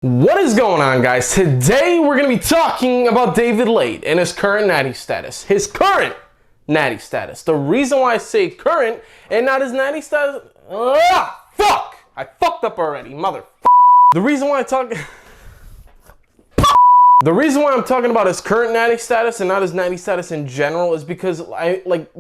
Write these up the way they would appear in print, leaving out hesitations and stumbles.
What is going on, guys? Today we're going to be talking about David Lade and his current natty status. His current natty status. The reason why I say current and not his natty status... fuck! I fucked up already, mother. The reason why The reason why I'm talking about his current natty status and not his natty status in general is because,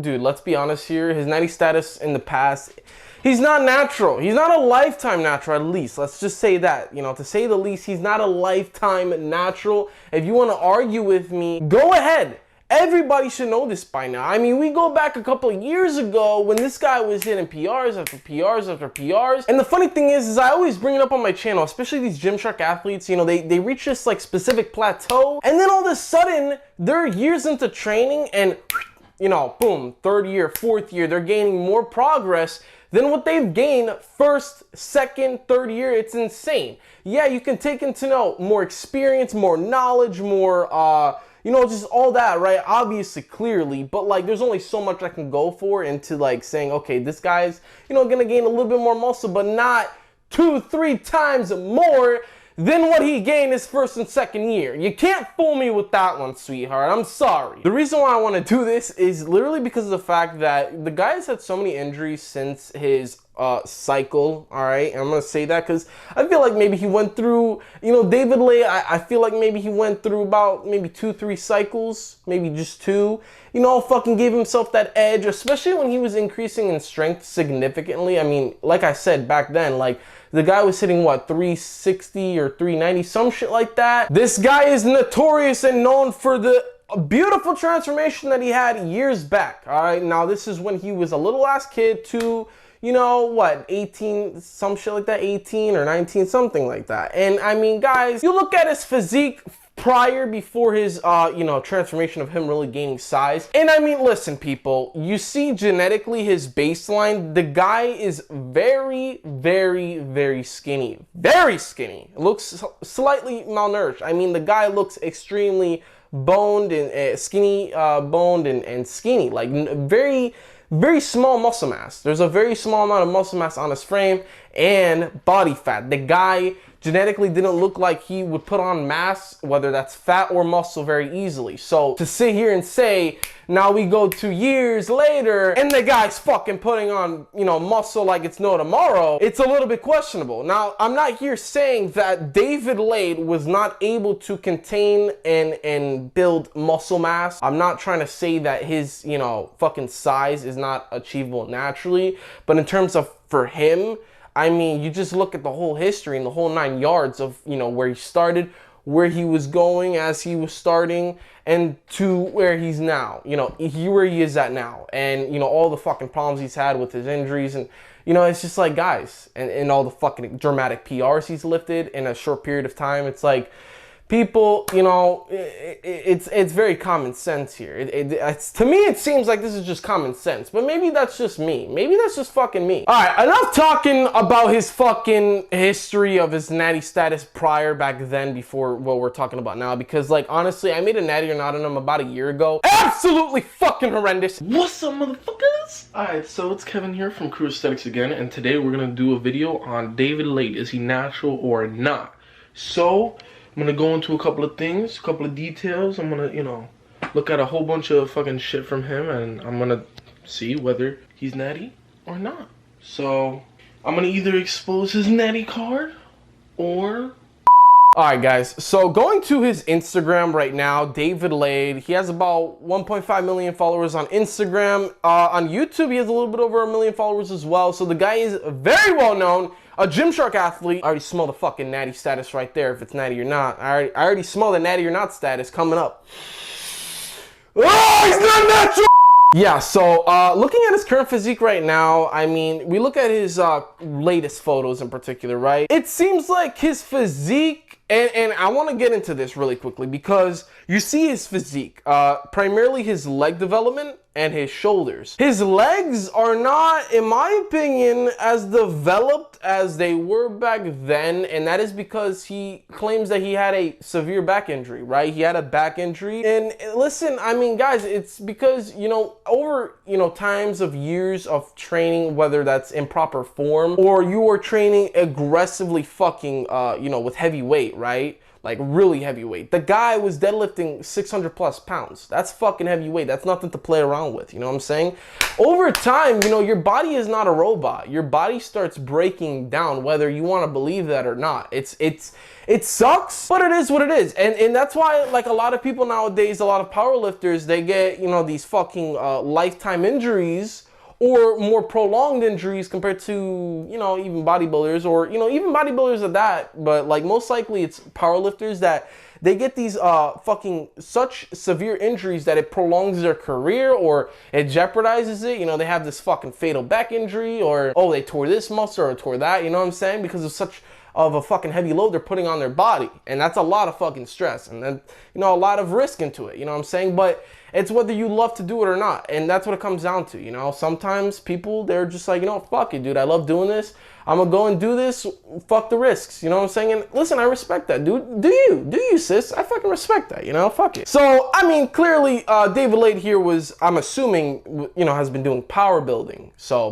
dude, let's be honest here. His natty status in the past, he's not natural. He's not a lifetime natural, at least. Let's just say that. You know, to say the least, he's not a lifetime natural. If you want to argue with me, go ahead. Everybody should know this by now. I mean, we go back a couple of years ago when this guy was hitting PRs after PRs after PRs. And the funny thing is I always bring it up on my channel, especially these Gymshark athletes, you know, they reach this like specific plateau and then all of a sudden they're years into training and, you know, boom, third year, fourth year, they're gaining more progress than what they've gained first, second, third year. It's insane. Yeah, you can take into note more experience, more knowledge, more, you know, just all that, right? Obviously, clearly, but like there's only so much I can go for into like saying, okay, this guy's, you know, gonna gain a little bit more muscle, but not 2-3 times more than what he gained his first and second year. You can't fool me with that one, sweetheart. I'm sorry. The reason why I want to do this is literally because of the fact that the guy has had so many injuries since his cycle, all right? And I'm going to say that because I feel like maybe he went through, you know, David Lade, I feel like maybe he went through about maybe 2-3 cycles, maybe just 2. You know, fucking gave himself that edge, especially when he was increasing in strength significantly. I mean, like I said back then, like, the guy was hitting, what, 360 or 390, some shit like that. This guy is notorious and known for the beautiful transformation that he had years back, all right? Now, this is when he was a little-ass kid to, you know, what, 18, some shit like that, 18 or 19, something like that. And, I mean, guys, you look at his physique before his, you know, transformation of him really gaining size. And I mean, listen, people, you see genetically his baseline, the guy is very, very, very skinny. Very skinny. Looks slightly malnourished. I mean, the guy looks extremely boned and skinny, boned and skinny. Like, very, very small muscle mass. There's a very small amount of muscle mass on his frame and body fat. The guy genetically didn't look like he would put on mass, whether that's fat or muscle, very easily. So to sit here and say, now we go 2 years later and the guy's fucking putting on, you know, muscle like it's no tomorrow, it's a little bit questionable. Now, I'm not here saying that David Lade was not able to contain and build muscle mass. I'm not trying to say that his, you know, fucking size is not achievable naturally, but in terms of for him, I mean, you just look at the whole history and the whole 9 yards of, you know, where he started, where he was going as he was starting, and to where he's now, you know, where he is at now. And, you know, all the fucking problems he's had with his injuries. And, you know, it's just like, guys, and all the fucking dramatic PRs he's lifted in a short period of time. It's like, people, you know, it's very common sense here. To me, it seems like this is just common sense, but maybe that's just me. Maybe that's just fucking me. All right, enough talking about his fucking history of his natty status prior back then before what we're talking about now, because, like, honestly, I made a natty or not on him about a year ago. Absolutely fucking horrendous. What's up, motherfuckers? Alright, so it's Kevin here from Crew Aesthetics again, and today we're gonna do a video on David Lade. Is he natural or not? So I'm gonna go into a couple of things, a couple of details. I'm gonna, you know, look at a whole bunch of fucking shit from him, and I'm gonna see whether he's natty or not. So I'm gonna either expose his natty card or... Alright, guys, so going to his Instagram right now, David Lade, he has about 1.5 million followers on Instagram. On YouTube, he has a little bit over 1 million followers as well. So the guy is very well known, a Gymshark athlete. I already smell the fucking natty status right there, if it's natty or not. I already smell the natty or not status coming up. Oh, he's not natural! Yeah, so looking at his current physique right now, I mean, we look at his latest photos in particular, right? It seems like his physique And I want to get into this really quickly because you see his physique, primarily his leg development and his shoulders. His legs are not, in my opinion, as developed as they were back then, and that is because he claims that he had a severe back injury, right? He had a back injury. And listen, I mean, guys, it's because, you know, over, you know, times of years of training, whether that's improper form or you are training aggressively fucking, you know, with heavy weight, right? Like really heavy weight. The guy was deadlifting 600 plus pounds. That's fucking heavy weight. That's nothing to play around with. You know what I'm saying? Over time, you know, your body is not a robot. Your body starts breaking down, whether you want to believe that or not. It sucks, but it is what it is. And that's why, like, a lot of people nowadays, a lot of powerlifters, they get, you know, these fucking lifetime injuries or more prolonged injuries compared to, you know, even bodybuilders, or, you know, even bodybuilders at that, but like most likely it's powerlifters that they get these fucking such severe injuries that it prolongs their career or it jeopardizes it. You know, they have this fucking fatal back injury, or, oh, they tore this muscle or tore that, you know what I'm saying? Because of such of a fucking heavy load they're putting on their body. And that's a lot of fucking stress and then, you know, a lot of risk into it, you know what I'm saying? But it's whether you love to do it or not. And that's what it comes down to, you know? Sometimes people, they're just like, you know, fuck it, dude. I love doing this. I'm gonna go and do this. Fuck the risks, you know what I'm saying? And listen, I respect that, dude. Do you, sis? I fucking respect that, you know? Fuck it. So, I mean, clearly, David Late here was, I'm assuming, you know, has been doing power building. So,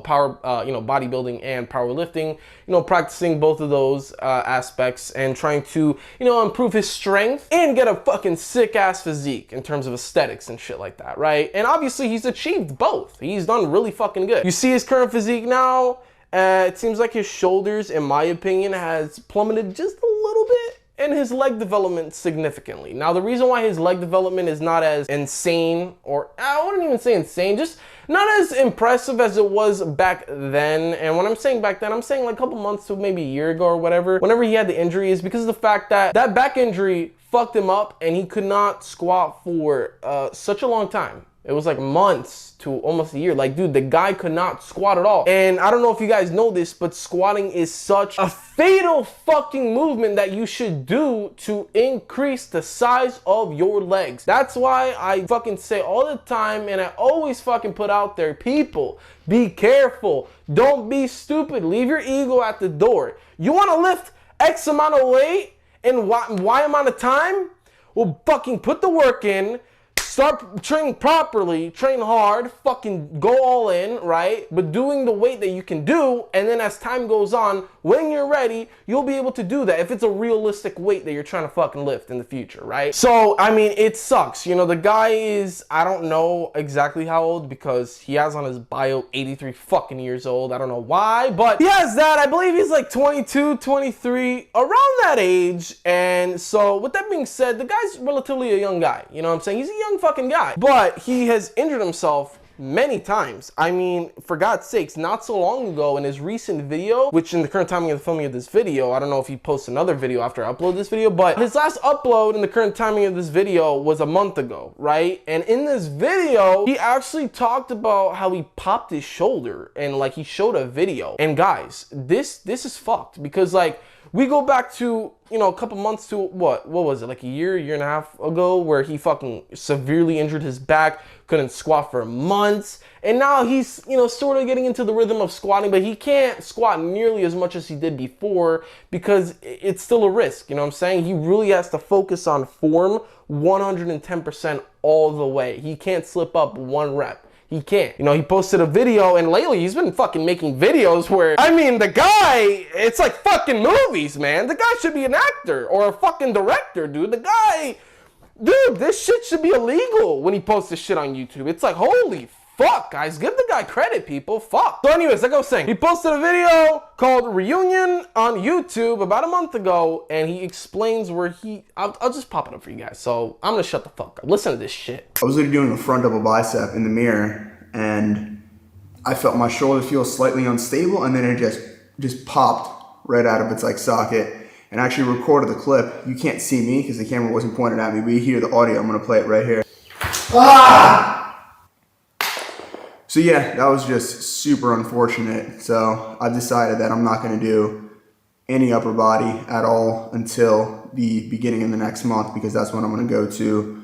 you know, bodybuilding and powerlifting, you know, practicing both of those aspects and trying to, you know, improve his strength and get a fucking sick-ass physique in terms of aesthetics and shit like that, right? And obviously, he's achieved both. He's done really fucking good. You see his current physique now. It seems like his shoulders, in my opinion, has plummeted just a little bit, and his leg development significantly. Now, the reason why his leg development is not as insane, or I wouldn't even say insane, just not as impressive as it was back then. And when I'm saying back then, I'm saying like a couple months to maybe a year ago or whatever, whenever he had the injury, is because of the fact that that back injury fucked him up and he could not squat for such a long time. It was like months to almost a year. Like, dude, the guy could not squat at all. And I don't know if you guys know this, but squatting is such a fatal fucking movement that you should do to increase the size of your legs. That's why I fucking say all the time, and I always fucking put out there, people, be careful. Don't be stupid. Leave your ego at the door. You want to lift X amount of weight in Y amount of time? Well, fucking put the work in. Start training properly, train hard, fucking go all in, right? But doing the weight that you can do, and then as time goes on, when you're ready, you'll be able to do that if it's a realistic weight that you're trying to fucking lift in the future, right? So, I mean, it sucks. You know, the guy is, I don't know exactly how old because he has on his bio 83 fucking years old. I don't know why, but he has that. I believe he's like 22, 23, around that age. And so, with that being said, the guy's relatively a young guy. You know what I'm saying? He's a young fucking guy, but he has injured himself many times. I mean, for God's sakes, not so long ago in his recent video, which in the current timing of the filming of this video, I don't know if he posts another video after I upload this video, but his last upload in the current timing of this video was a month ago, right? And in this video, he actually talked about how he popped his shoulder and like he showed a video. And guys, this is fucked because like, we go back to, you know, a couple months to what was it, like a year and a half ago, where he fucking severely injured his back, couldn't squat for months, and now he's, you know, sort of getting into the rhythm of squatting, but he can't squat nearly as much as he did before because it's still a risk, you know what I'm saying? He really has to focus on form 110% all the way. He can't slip up one rep. He can't. You know, he posted a video, and lately he's been fucking making videos where, I mean, the guy, it's like fucking movies, man. The guy should be an actor or a fucking director, dude. The guy, dude, this shit should be illegal when he posts this shit on YouTube. It's like, holy fuck, guys. Give the guy credit, people. Fuck. So anyways, like I was saying, he posted a video called Reunion on YouTube about a month ago, and he explains where I'll just pop it up for you guys. So I'm gonna shut the fuck up. Listen to this shit. I was doing a front double bicep in the mirror, and I felt my shoulder feel slightly unstable, and then it just popped right out of its like socket, and I actually recorded the clip. You can't see me because the camera wasn't pointed at me, but you hear the audio. I'm gonna play it right here. Ah! So yeah, that was just super unfortunate. So I've decided that I'm not gonna do any upper body at all until the beginning of the next month, because that's when I'm going to go to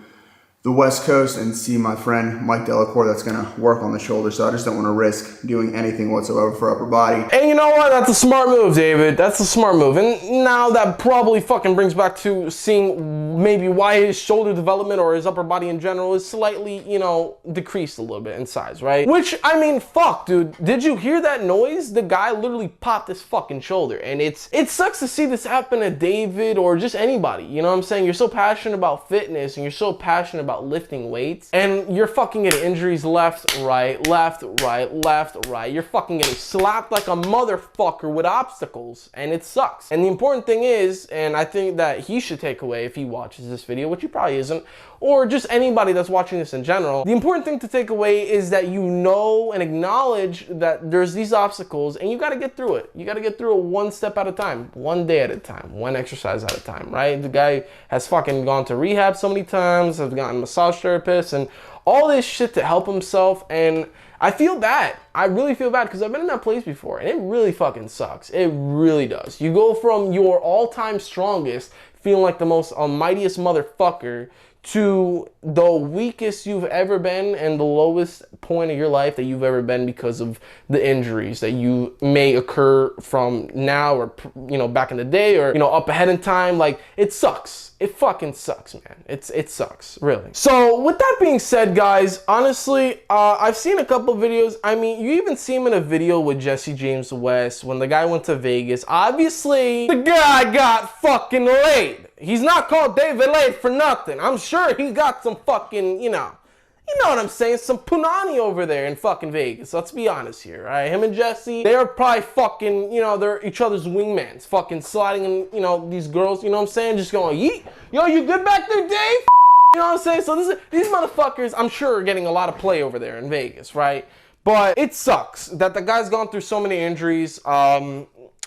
the West Coast and see my friend Mike Delacour that's going to work on the shoulder. So I just don't want to risk doing anything whatsoever for upper body. And you know what? That's a smart move, David. That's a smart move. And now that probably fucking brings back to seeing maybe why his shoulder development or his upper body in general is slightly, you know, decreased a little bit in size, right? Which, I mean, fuck, dude. Did you hear that noise? The guy literally popped his fucking shoulder. And it sucks to see this happen to David or just anybody. You know what I'm saying? You're so passionate about fitness and you're so passionate about lifting weights, and you're fucking getting injuries left, right, left, right, left, right. You're fucking getting slapped like a motherfucker with obstacles, and it sucks. And the important thing is, and I think that he should take away if he watches this video, which he probably isn't, or just anybody that's watching this in general, the important thing to take away is that you know and acknowledge that there's these obstacles and you gotta get through it. You gotta get through it one step at a time, one day at a time, one exercise at a time, right? The guy has fucking gone to rehab so many times, has gotten massage therapists and all this shit to help himself, and I feel bad. I really feel bad because I've been in that place before and it really fucking sucks. It really does. You go from your all-time strongest, feeling like the most almightiest motherfucker, to the weakest you've ever been and the lowest point of your life that you've ever been because of the injuries that you may occur from now or, you know, back in the day or, you know, up ahead in time. Like, it sucks. It fucking sucks, man. It sucks, really. So with that being said, guys, honestly, I've seen a couple videos. I mean, you even see him in a video with Jesse James West when the guy went to Vegas. Obviously, the guy got fucking laid. He's not called David Laid for nothing. I'm sure he got some fucking, you know what I'm saying, some punani over there in fucking Vegas. Let's be honest here, right? Him and Jesse, they're probably fucking, you know, they're each other's wingmans, fucking sliding in, you know, these girls, you know what I'm saying, just going, yeet, yo, you good back there, Dave? You know what I'm saying? So these motherfuckers, I'm sure, are getting a lot of play over there in Vegas, right? But it sucks that the guy's gone through so many injuries.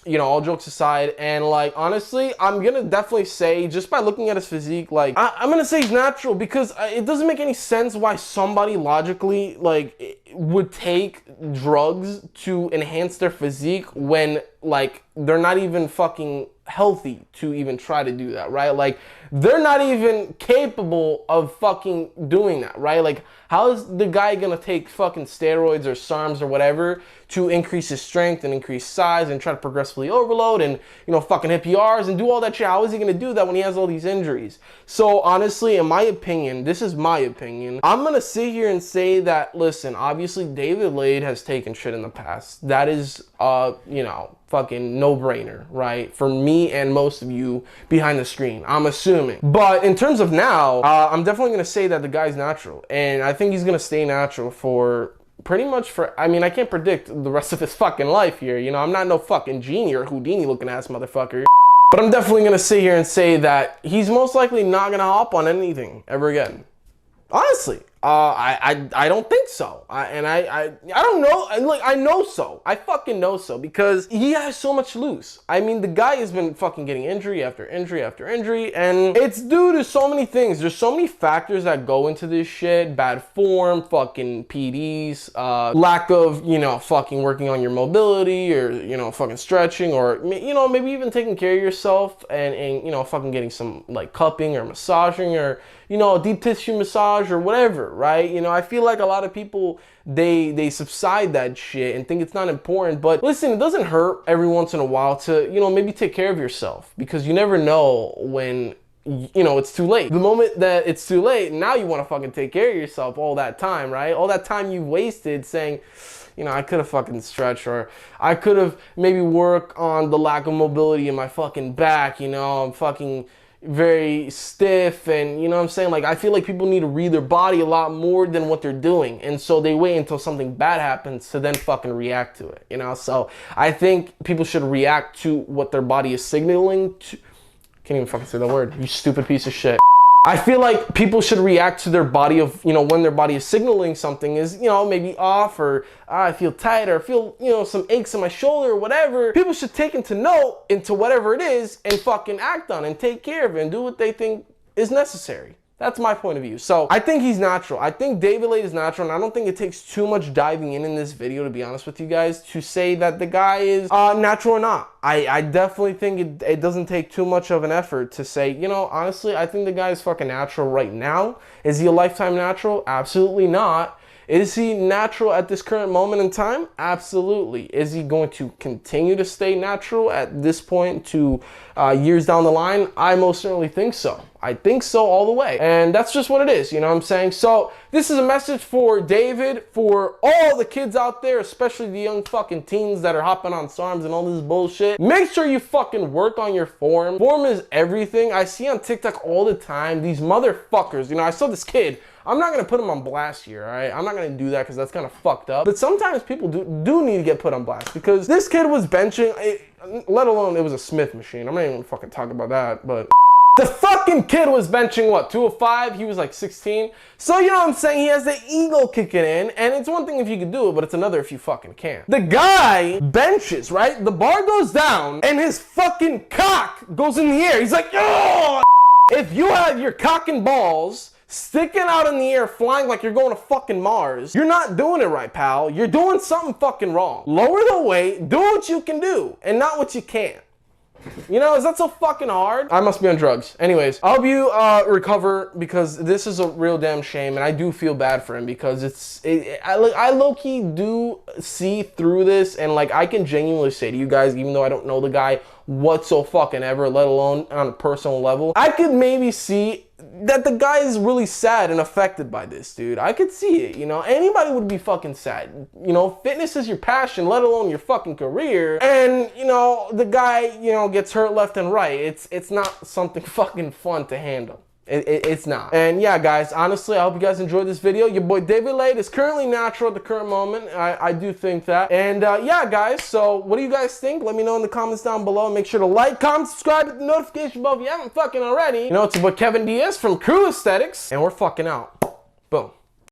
You know, all jokes aside, and like, honestly, I'm gonna definitely say, just by looking at his physique, like, I'm gonna say he's natural, because it doesn't make any sense why somebody logically, like, would take drugs to enhance their physique when, like, they're not even fucking healthy to even try to do that, right? Like, they're not even capable of fucking doing that, right? Like, how is the guy gonna take fucking steroids or SARMs or whatever to increase his strength and increase size and try to progressively overload and, you know, fucking hit PRs and do all that shit? How is he gonna do that when he has all these injuries? So honestly, in my opinion, this is my opinion, I'm gonna sit here and say that, listen, obviously David Laid has taken shit in the past. That is, you know, fucking no-brainer, right? For me and most of you behind the screen, I'm assuming. But in terms of now, I'm definitely gonna say that the guy's natural, and I think he's gonna stay natural for pretty much I mean, I can't predict the rest of his fucking life here, you know? I'm not no fucking genie or Houdini looking ass motherfucker. But I'm definitely gonna sit here and say that he's most likely not gonna hop on anything ever again. Honestly, I don't think so. I don't know. Like, I know so. I fucking know so, because he has so much loose. I mean, the guy has been fucking getting injury after injury after injury, and it's due to so many things. There's so many factors that go into this shit. Bad form, fucking PDs, lack of, you know, fucking working on your mobility, or, you know, fucking stretching, or, you know, maybe even taking care of yourself and you know, fucking getting some, like, cupping or massaging, or, you know, deep tissue massage or whatever, right? You know, I feel like a lot of people, they subside that shit and think it's not important. But listen, it doesn't hurt every once in a while to, you know, maybe take care of yourself, because you never know when, you know, it's too late. The moment that it's too late, now you want to fucking take care of yourself all that time, right? All that time you wasted saying, you know, I could have fucking stretched, or I could have maybe worked on the lack of mobility in my fucking back, you know, I'm fucking very stiff, and you know what I'm saying, like, I feel like people need to read their body a lot more than what they're doing, and so they wait until something bad happens to then fucking react to it, you know? So I think people should react to what their body is signaling to. Can't even fucking say the word, you stupid piece of shit. I feel like people should react to their body of, you know, when their body is signaling something is, you know, maybe off, or I feel tight, or I feel, you know, some aches in my shoulder or whatever. People should take into note into whatever it is and fucking act on it and take care of it and do what they think is necessary. That's my point of view. So I think he's natural. I think David Late is natural, and I don't think it takes too much diving in this video, to be honest with you guys, to say that the guy is natural or not. I definitely think it doesn't take too much of an effort to say, you know, honestly, I think the guy is fucking natural right now. Is he a lifetime natural? Absolutely not. Is he natural at this current moment in time? Absolutely. Is he going to continue to stay natural at this point to years down the line? I most certainly think so. I think so all the way. And that's just what it is, you know what I'm saying? So this is a message for David, for all the kids out there, especially the young fucking teens that are hopping on SARMs and all this bullshit. Make sure you fucking work on your form. Form is everything. I see on TikTok all the time, these motherfuckers, you know, I saw this kid. I'm not gonna put him on blast here, all right? I'm not gonna do that because that's kind of fucked up. But sometimes people do need to get put on blast, because this kid was benching, let alone it was a Smith machine. I'm not even gonna fucking talk about that, but the fucking kid was benching what, 205? He was like 16. So you know what I'm saying? He has the ego kicking in, and it's one thing if you can do it, but it's another if you fucking can't. The guy benches, right? The bar goes down, and his fucking cock goes in the air. He's like, oh! If you have your cock and balls sticking out in the air, flying like you're going to fucking Mars, you're not doing it right, pal. You're doing something fucking wrong. Lower the weight, do what you can do, and not what you can't. You know, is that so fucking hard? I must be on drugs. Anyways, I hope you recover, because this is a real damn shame, and I do feel bad for him, because I low-key do see through this, and like I can genuinely say to you guys, even though I don't know the guy whatsoever, let alone on a personal level, I could maybe see that the guy is really sad and affected by this, dude. I could see it, you know. Anybody would be fucking sad. You know, fitness is your passion, let alone your fucking career. And, you know, the guy, you know, gets hurt left and right. It's not something fucking fun to handle. It's not. And yeah, guys, honestly, I hope you guys enjoyed this video. Your boy David Late is currently natural at the current moment. I do think that. And yeah, guys, so what do you guys think? Let me know in the comments down below. Make sure to like, comment, subscribe, hit the notification bell if you haven't fucking already. You know, it's your boy Kevin Diaz from Crew Aesthetics, and we're fucking out.